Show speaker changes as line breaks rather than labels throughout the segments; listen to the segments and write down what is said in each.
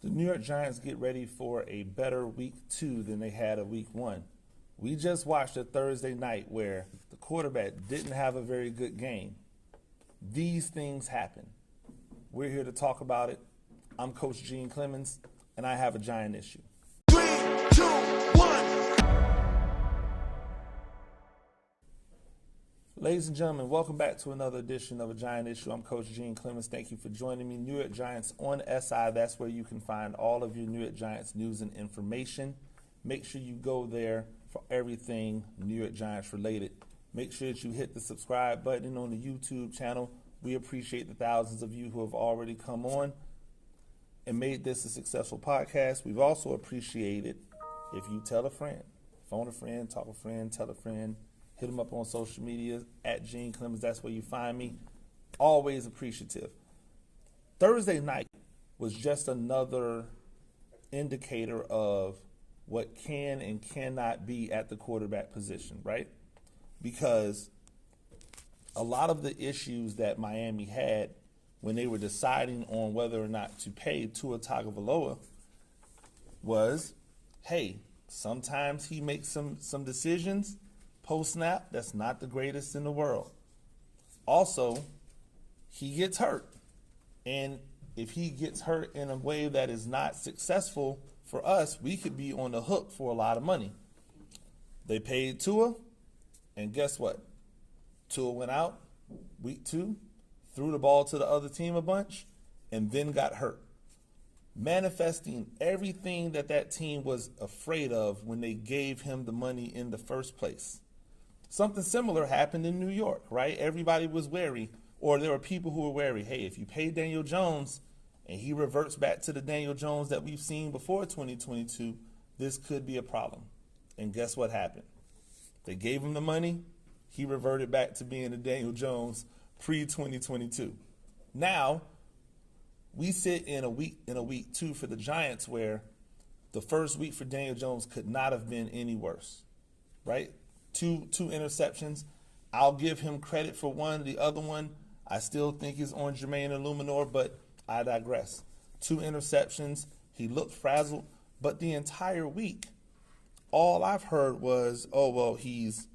The New York Giants get ready for a better week 2 than they had a week 1. We just watched a Thursday night where the quarterback didn't have a very good game. These things happen. We're here to talk about it. I'm Coach Gene Clemons, and I have a giant issue.
3, 2, 1.
Ladies and gentlemen, welcome back to another edition of A Giant Issue. I'm Coach Gene Clemons. Thank you for joining me. New York Giants on SI. That's where you can find all of your New York Giants news and information. Make sure you go there for everything New York Giants related. Make sure that you hit the subscribe button on the YouTube channel. We appreciate the thousands of you who have already come on and made this a successful podcast. We've also appreciated if you tell a friend, phone a friend, talk a friend, tell a friend. Hit them up on social media, at Gene Clemons. That's where you find me. Always appreciative. Thursday night was just another indicator of what can and cannot be at the quarterback position, right? Because a lot of the issues that Miami had when they were deciding on whether or not to pay Tua Tagovailoa was, hey, sometimes he makes some decisions post-snap, that's not the greatest in the world. Also, he gets hurt. And if he gets hurt in a way that is not successful for us, we could be on the hook for a lot of money. They paid Tua, and guess what? Tua went out week 2, threw the ball to the other team a bunch, and then got hurt. Manifesting everything that team was afraid of when they gave him the money in the first place. Something similar happened in New York, right? Everybody was wary, or there were people who were wary. Hey, if you pay Daniel Jones and he reverts back to the Daniel Jones that we've seen before 2022, this could be a problem. And guess what happened? They gave him the money. He reverted back to being the Daniel Jones pre-2022. Now, we sit in a week 2 for the Giants where the first week for Daniel Jones could not have been any worse, right? Two interceptions. I'll give him credit for one. The other one, I still think is on Jermaine Illuminor, but I digress. 2 interceptions. He looked frazzled, but the entire week, all I've heard was, oh, well, he's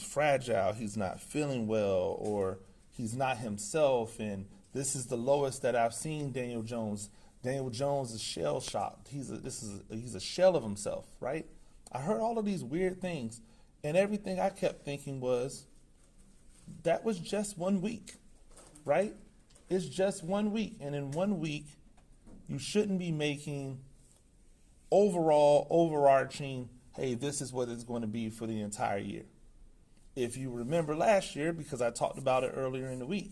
fragile. He's not feeling well, or he's not himself, and this is the lowest that I've seen Daniel Jones. Daniel Jones is shell-shocked. He's a shell of himself, right? I heard all of these weird things, and everything I kept thinking was, that was just 1 week, right? It's just 1 week, and in 1 week, you shouldn't be making overarching, hey, this is what it's going to be for the entire year. If you remember last year, because I talked about it earlier in the week,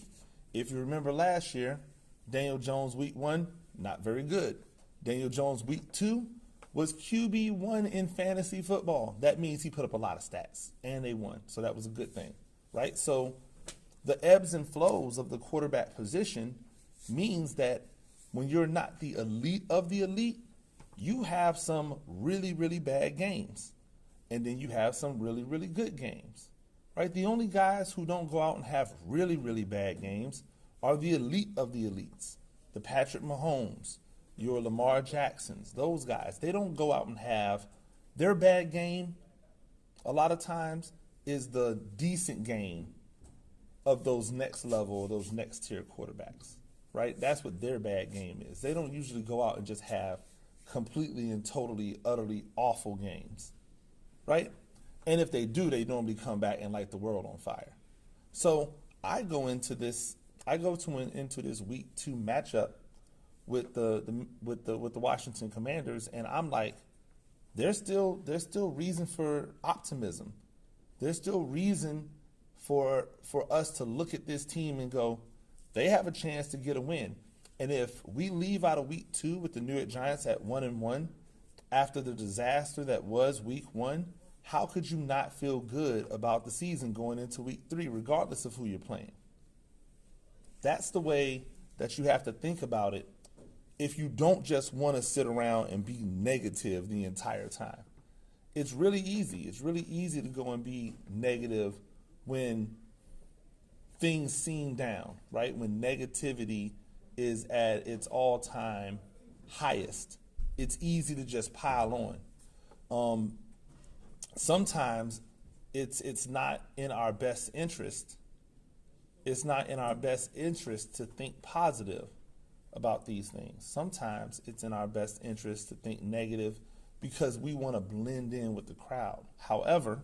if you remember last year, Daniel Jones week 1, not very good. Daniel Jones week 2 was QB1 in fantasy football. That means he put up a lot of stats, and they won. So that was a good thing, right? So the ebbs and flows of the quarterback position means that when you're not the elite of the elite, you have some really, really bad games. And then you have some really, really good games, right? The only guys who don't go out and have really, really bad games are the elite of the elites. The Patrick Mahomes, your Lamar Jacksons, those guys. They don't go out and have their bad game. A lot of times is the decent game of those next level, those next tier quarterbacks, right? That's what their bad game is. They don't usually go out and just have completely and totally, utterly awful games, right? And if they do, they normally come back and light the world on fire. So I go into this week 2 matchup with the Washington Commanders, and I'm like, there's still reason for optimism. There's still reason for us to look at this team and go, they have a chance to get a win. And if we leave out of week 2 with the New York Giants at 1-1 after the disaster that was week 1, how could you not feel good about the season going into week 3, regardless of who you're playing? That's the way that you have to think about it if you don't just want to sit around and be negative the entire time. It's really easy. It's really easy to go and be negative when things seem down, right? When negativity is at its all-time highest. It's easy to just pile on. Sometimes it's not in our best interest. It's not in our best interest to think positive about these things. Sometimes it's in our best interest to think negative because we want to blend in with the crowd. However,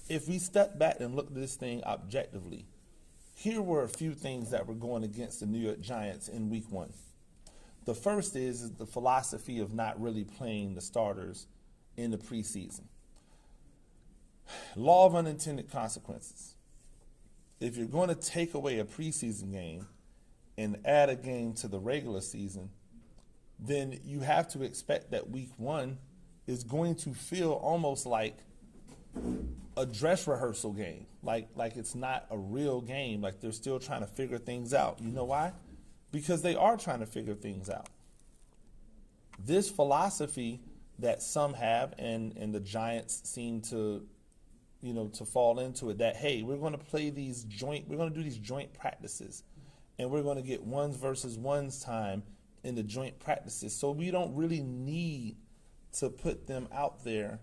if we step back and look at this thing objectively, here were a few things that were going against the New York Giants in week 1. The first is the philosophy of not really playing the starters in the preseason. Law of unintended consequences. If you're going to take away a preseason game and add a game to the regular season, then you have to expect that week 1 is going to feel almost like a dress rehearsal game, like it's not a real game, like they're still trying to figure things out. You know why? Because they are trying to figure things out. This philosophy that some have, and the Giants seem to, to fall into it, that, hey, we're going to do these joint practices, and we're going to get ones versus ones time in the joint practices, so we don't really need to put them out there.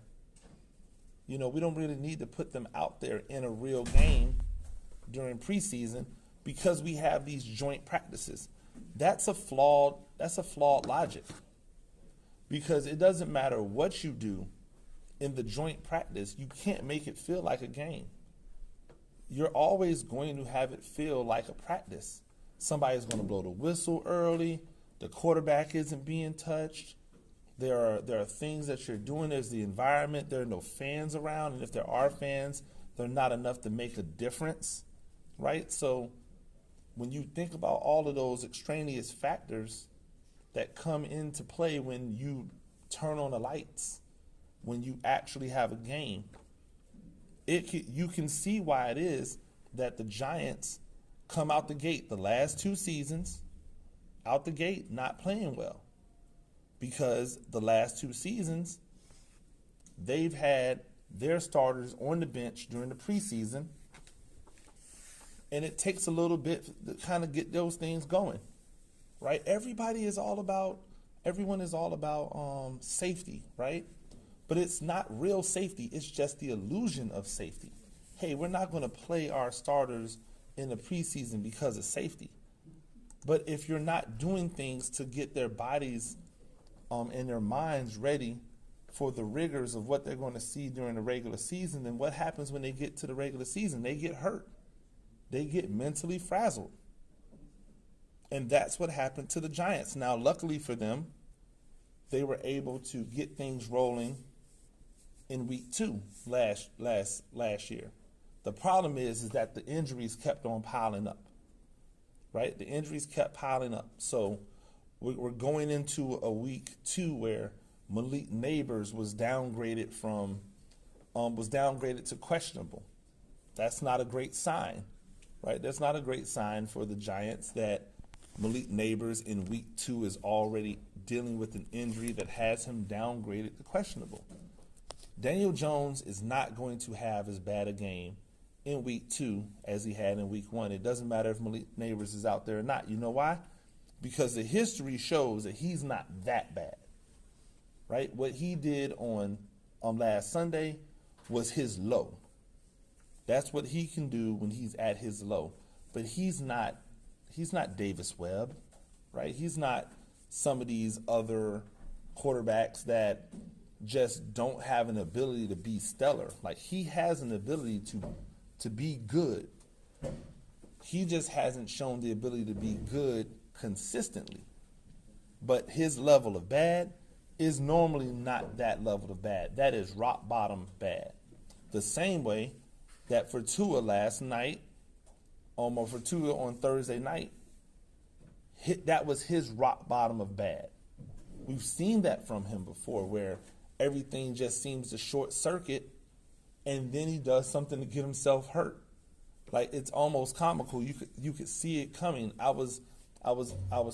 We don't really need to put them out there in a real game during preseason because we have these joint practices. That's a flawed logic, because it doesn't matter what you do in the joint practice, you can't make it feel like a game. You're always going to have it feel like a practice. Somebody's going to blow the whistle early. The quarterback isn't being touched. There are things that you're doing. There's the environment. There are no fans around, and if there are fans, they're not enough to make a difference, right? So when you think about all of those extraneous factors that come into play when you turn on the lights, when you actually have a game, you can see why it is that the Giants come out the gate the last 2 seasons, out the gate not playing well. Because the last 2 seasons, they've had their starters on the bench during the preseason, and it takes a little bit to kind of get those things going, right? Everyone is all about safety, right? But it's not real safety. It's just the illusion of safety. Hey, we're not going to play our starters in the preseason because of safety. But if you're not doing things to get their bodies and their minds ready for the rigors of what they're going to see during the regular season, then what happens when they get to the regular season? They get hurt. They get mentally frazzled. And that's what happened to the Giants. Now, luckily for them, they were able to get things rolling in week 2 last year. The problem is that the injuries kept on piling up, right? The injuries kept piling up. So we're going into a week 2 where Malik Neighbors was downgraded to questionable. That's not a great sign, right? That's not a great sign for the Giants that Malik Neighbors in week 2 is already dealing with an injury that has him downgraded to questionable. Daniel Jones is not going to have as bad a game in week 2 as he had in week 1. It doesn't matter if Malik Neighbors is out there or not. You know why? Because the history shows that he's not that bad, right? What he did on last Sunday was his low. That's what he can do when he's at his low. But he's not Davis Webb, right? He's not some of these other quarterbacks that just don't have an ability to be stellar. Like, he has an ability to be good. He just hasn't shown the ability to be good consistently. But his level of bad is normally not that level of bad. That is rock bottom bad. The same way that for Tua last night, or for Tua on Thursday night, that was his rock bottom of bad. We've seen that from him before, where everything just seems to short circuit, and then he does something to get himself hurt. Like, it's almost comical. You could see it coming. I was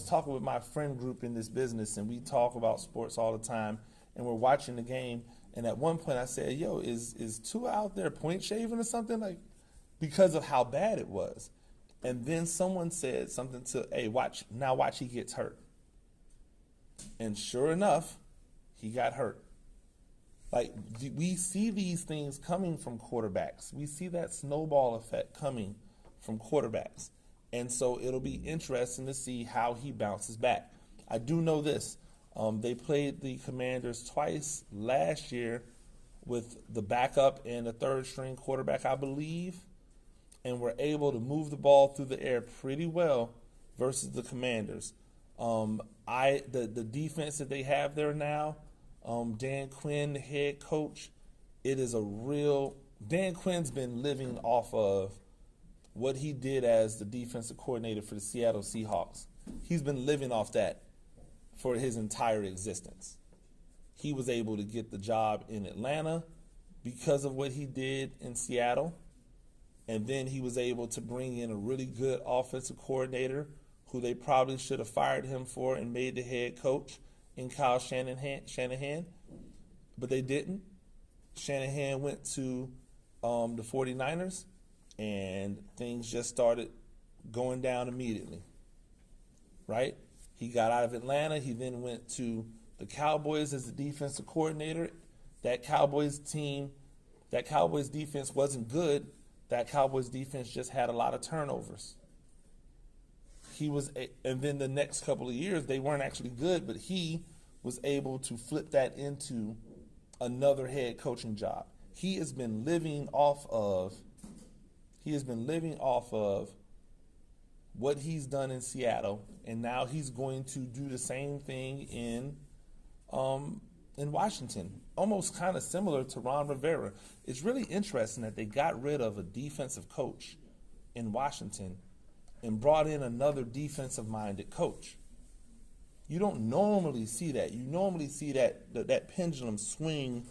talking with my friend group in this business, and we talk about sports all the time, and we're watching the game, and at one point I said, yo, is Tua out there point shaving or something? Like, because of how bad it was. And then someone said something to, hey, watch he gets hurt. And sure enough, he got hurt. Like, we see these things coming from quarterbacks. We see that snowball effect coming from quarterbacks. And so it'll be interesting to see how he bounces back. I do know this. They played the Commanders twice last year with the backup and the third string quarterback, I believe, and were able to move the ball through the air pretty well versus the Commanders. The defense that they have there now, Dan Quinn, the head coach, it is a real – Dan Quinn's been living off of what he did as the defensive coordinator for the Seattle Seahawks. He's been living off that for his entire existence. He was able to get the job in Atlanta because of what he did in Seattle. And then he was able to bring in a really good offensive coordinator who they probably should have fired him for and made the head coach in Kyle Shanahan. But they didn't. Shanahan went to the 49ers, and things just started going down immediately, right? He got out of Atlanta. He then went to the Cowboys as the defensive coordinator. That Cowboys defense wasn't good. That Cowboys defense just had a lot of turnovers. And then the next couple of years, they weren't actually good, but he was able to flip that into another head coaching job. He has been living off of what he's done in Seattle, and now he's going to do the same thing in Washington, almost kind of similar to Ron Rivera. It's really interesting that they got rid of a defensive coach in Washington and brought in another defensive-minded coach. You don't normally see that. You normally see that pendulum swing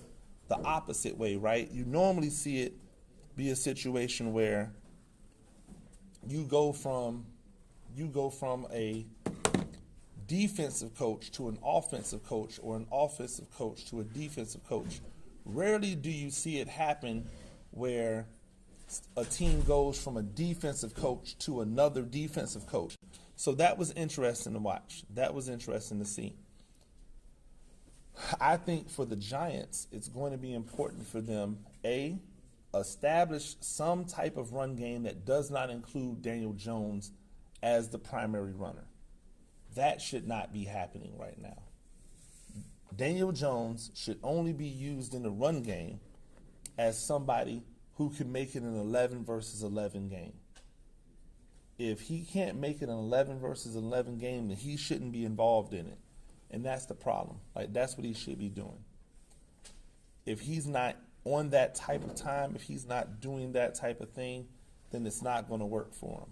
the opposite way, right? You normally see it be a situation where you go from a defensive coach to an offensive coach, or an offensive coach to a defensive coach. Rarely do you see it happen where a team goes from a defensive coach to another defensive coach. So that was interesting to watch. That was interesting to see. I think for the Giants, it's going to be important for them, establish some type of run game that does not include Daniel Jones as the primary runner. That should not be happening right now. Daniel Jones should only be used in the run game as somebody who can make it an 11 versus 11 game. If he can't make it an 11 versus 11 game, then he shouldn't be involved in it. And that's the problem. Like, that's what he should be doing. If he's not on that type of time, if he's not doing that type of thing, then it's not going to work for him.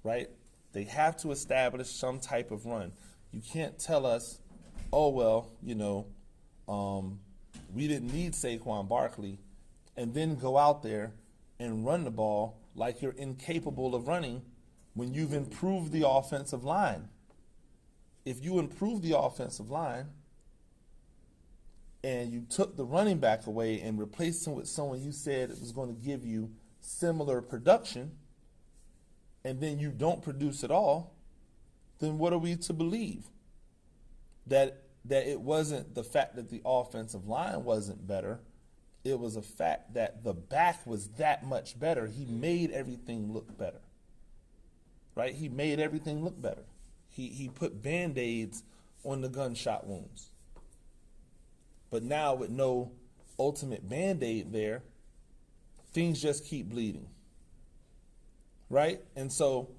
Right? They have to establish some type of run. You can't tell us, oh, well, we didn't need Saquon Barkley, and then go out there and run the ball like you're incapable of running when you've improved the offensive line. If you improve the offensive line and you took the running back away and replaced him with someone you said was going to give you similar production, and then you don't produce at all, then what are we to believe? That it wasn't the fact that the offensive line wasn't better. It was a fact that the back was that much better. He made everything look better. Right? He made everything look better. He put Band-Aids on the gunshot wounds. But now with no ultimate Band-Aid there, things just keep bleeding. Right? And so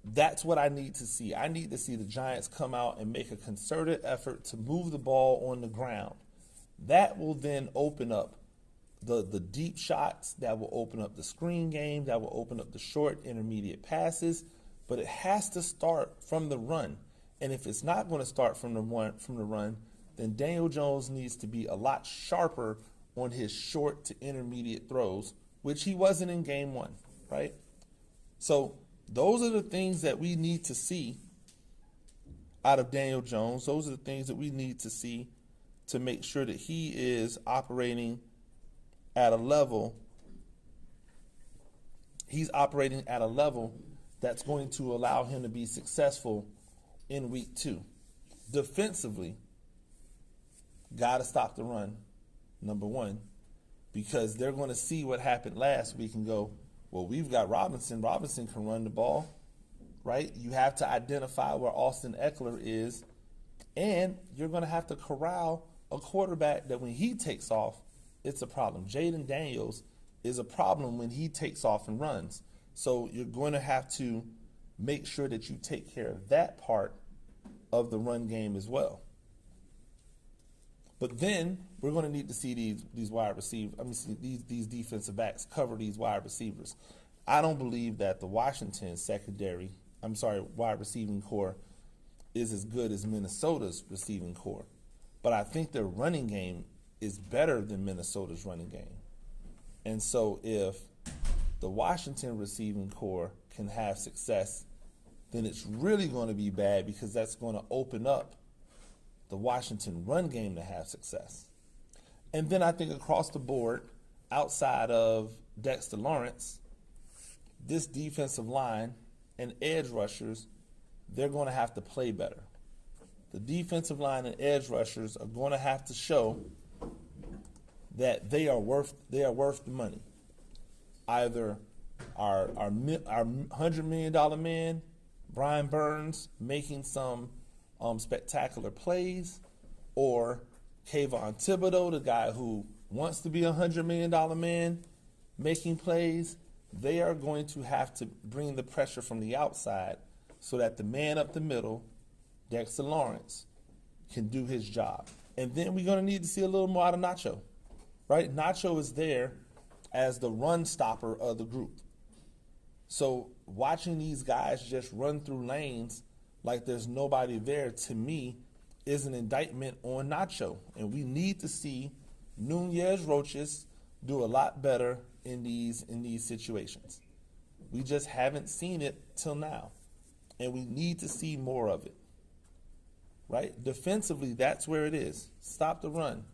that's what I need to see. I need to see the Giants come out and make a concerted effort to move the ball on the ground. That will then open up the deep shots, that will open up the screen game, that will open up the short, intermediate passes, but it has to start from the run. And if it's not going to start from the run, then Daniel Jones needs to be a lot sharper on his short to intermediate throws, which he wasn't in game one, right? So those are the things that we need to see out of Daniel Jones. Those are the things that we need to see to make sure that he is operating at a level he's operating at a level that's going to allow him to be successful in week 2. Defensively, got to stop the run, number one, because they're going to see what happened last week and go, well, we've got Robinson. Robinson can run the ball, right? You have to identify where Austin Eckler is, and you're going to have to corral a quarterback that when he takes off, it's a problem. Jaden Daniels is a problem when he takes off and runs. So you're going to have to make sure that you take care of that part of the run game as well. But then we're going to need to see these wide receivers. These defensive backs cover these wide receivers. I don't believe that the Washington wide receiving core is as good as Minnesota's receiving core. But I think their running game is better than Minnesota's running game. And so if the Washington receiving core can have success, then it's really going to be bad because that's going to open up the Washington run game to have success. And then I think across the board, outside of Dexter Lawrence, this defensive line and edge rushers, they're going to have to play better. The defensive line and edge rushers are going to have to show that they are worth the money. Either our $100 million man, Brian Burns, making some spectacular plays, or Kayvon Thibodeau, the guy who wants to be a $100 million man, making plays. They are going to have to bring the pressure from the outside so that the man up the middle, Dexter Lawrence, can do his job. And then we're going to need to see a little more out of Nacho, right? Nacho is there as the run stopper of the group. So watching these guys just run through lanes like there's nobody there, to me, is an indictment on Nacho. And we need to see Nunez Roches do a lot better in these situations. We just haven't seen it till now. And we need to see more of it. Right? Defensively, that's where it is. Stop the run.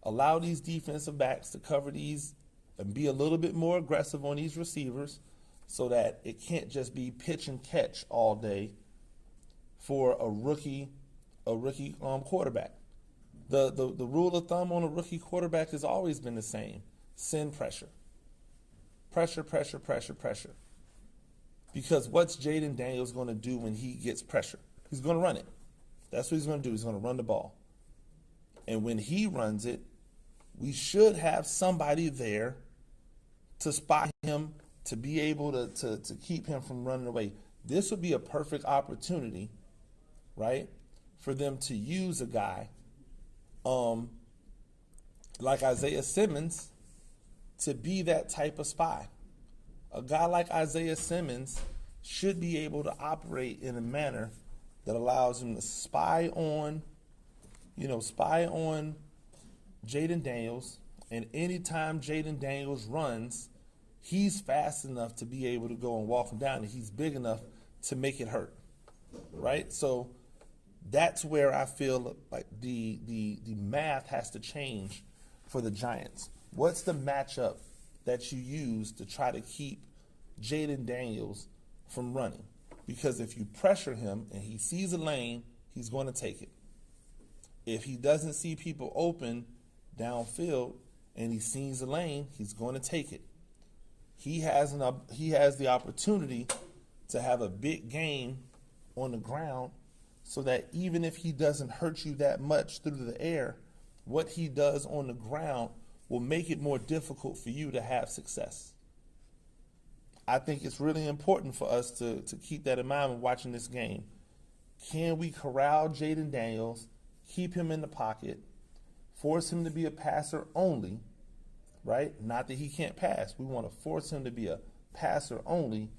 Allow these defensive backs to cover these and be a little bit more aggressive on these receivers so that it can't just be pitch and catch all day for a rookie quarterback. The rule of thumb on a rookie quarterback has always been the same. Send pressure. Pressure, pressure, pressure, pressure. Because what's Jaden Daniels going to do when he gets pressure? He's going to run it. That's what he's going to do. He's going to run the ball. And when he runs it, we should have somebody there to spot him, to be able to keep him from running away. This would be a perfect opportunity, right, for them to use a guy like Isaiah Simmons to be that type of spy. A guy like Isaiah Simmons should be able to operate in a manner that allows him to spy on Jaden Daniels, and anytime Jaden Daniels runs, he's fast enough to be able to go and walk him down, and he's big enough to make it hurt, right? So that's where I feel like the math has to change for the Giants. What's the matchup that you use to try to keep Jaden Daniels from running? Because if you pressure him and he sees a lane, he's going to take it. If he doesn't see people open downfield and he sees a lane, he's going to take it. He has the opportunity to have a big game on the ground so that even if he doesn't hurt you that much through the air, what he does on the ground will make it more difficult for you to have success. I think it's really important for us to keep that in mind when watching this game. Can we corral Jaden Daniels, keep him in the pocket, force him to be a passer only, right? Not that he can't pass. We want to force him to be a passer only,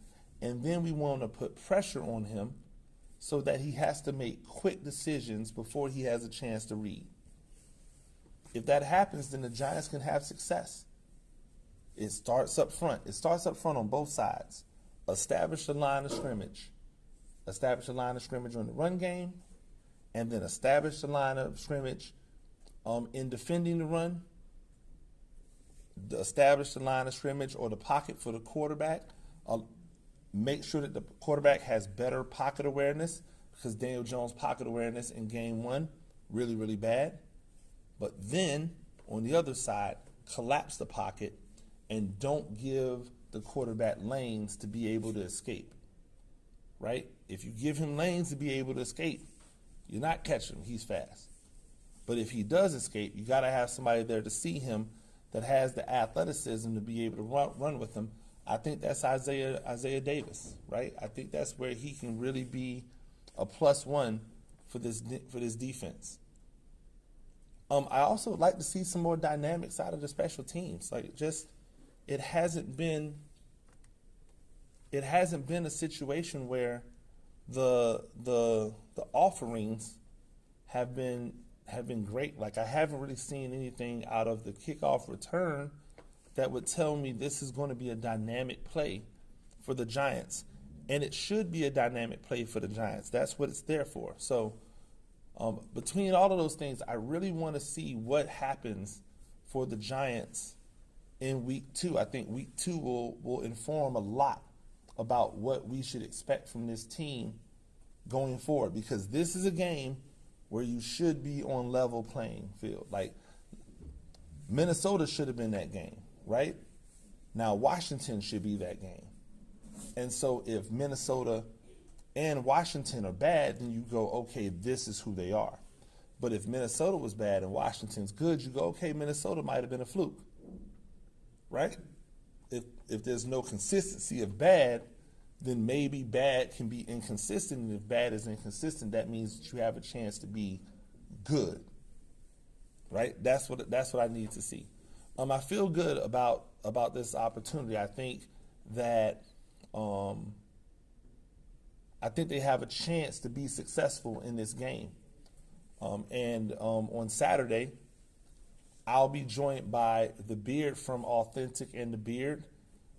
and then we want to put pressure on him so that he has to make quick decisions before he has a chance to read. If that happens, then the Giants can have success. It starts up front. It starts up front on both sides. Establish the line of scrimmage. Establish the line of scrimmage on the run game, and then establish the line of scrimmage in defending the run. Establish the line of scrimmage or the pocket for the quarterback Make sure that the quarterback has better pocket awareness, because Daniel Jones' pocket awareness in game one, really, really bad. But then, on the other side, collapse the pocket and don't give the quarterback lanes to be able to escape, right? If you give him lanes to be able to escape, you're not catching him. He's fast. But if he does escape, you got to have somebody there to see him that has the athleticism to be able to run with him. I think that's Isaiah Davis, right? I think that's where he can really be a +1 for this defense. I also would like to see some more dynamics out of the special teams. Like, just it hasn't been a situation where the offerings have been great. Like, I haven't really seen anything out of the kickoff return that would tell me this is going to be a dynamic play for the Giants. And it should be a dynamic play for the Giants. That's what it's there for. So between all of those things, I really want to see what happens for the Giants in week 2. I think week 2 will inform a lot about what we should expect from this team going forward, because this is a game where you should be on level playing field. Like, Minnesota should have been that game, right? Now Washington should be that game. And so if Minnesota and Washington are bad, then you go, okay, this is who they are. But if Minnesota was bad and Washington's good, you go, okay, Minnesota might have been a fluke, right? If there's no consistency of bad, then maybe bad can be inconsistent. And if bad is inconsistent, that means that you have a chance to be good, right? That's what I need to see. I feel good about this opportunity. I think that they have a chance to be successful in this game. On Saturday, I'll be joined by the Beard from Authentic and the Beard,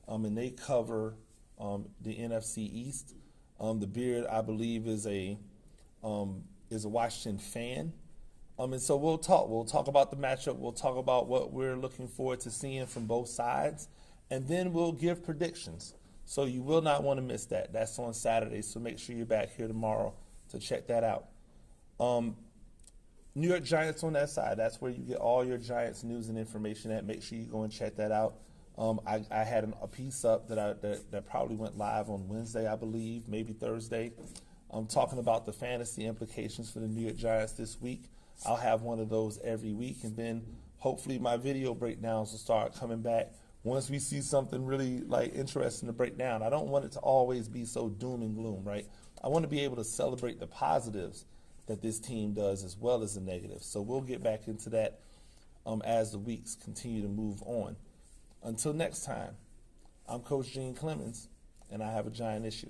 and they cover the NFC East. The Beard, I believe, is a Washington fan. And so we'll talk about the matchup. We'll talk about what we're looking forward to seeing from both sides, and then we'll give predictions. So you will not want to miss that. That's on Saturday, so make sure you're back here tomorrow to check that out. New York Giants on that side. That's where you get all your Giants news and information at. Make sure you go and check that out. I had a piece up that probably went live on Wednesday, I believe, maybe Thursday. I'm talking about the fantasy implications for the New York Giants this week. I'll have one of those every week, and then hopefully my video breakdowns will start coming back once we see something really interesting to break down. I don't want it to always be so doom and gloom, right? I want to be able to celebrate the positives that this team does as well as the negatives. So we'll get back into that as the weeks continue to move on. Until next time, I'm Coach Gene Clemons, and I have a Giant issue.